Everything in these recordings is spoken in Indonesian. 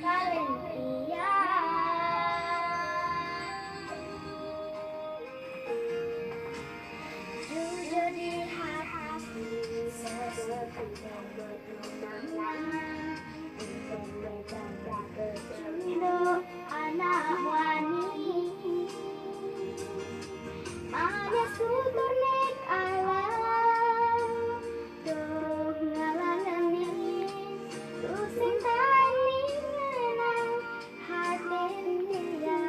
Valentia. Jujur di hati seseorang yang berkenan untuk menjaga kehidupan anak wani. Manya sutur nek alam tuh ngalanani tusing tani ngenang hatin dia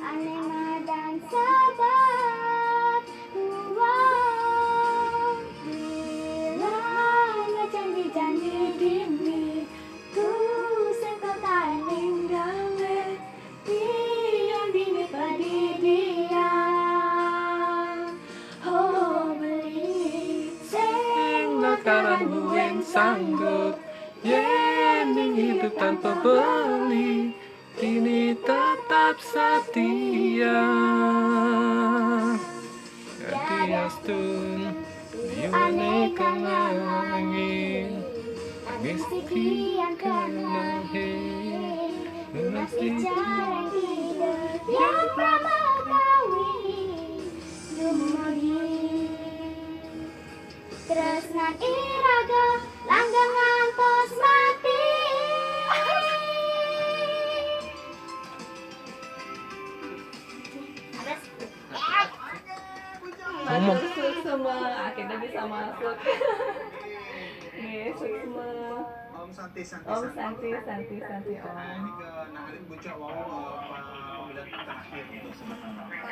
ane madan sabat uang bilangnya janji-janji dini tusing tani gawe tiang dini padi dia. Sekarang yang sanggup yang hidup tanpa beli kini tetap setia. Tiastun aneka langit Mistikian kenangin Lunasi jarang hidup yang pramagawi Dumagi tresnan iraga langgang ngantos mati. Ngomong. Masuk semua, akhirnya bisa masuk. Nih, semua. Om Santi Santi Om Santi Om. Ini ke nanganin bocah wow pemilihan terakhir untuk sementara.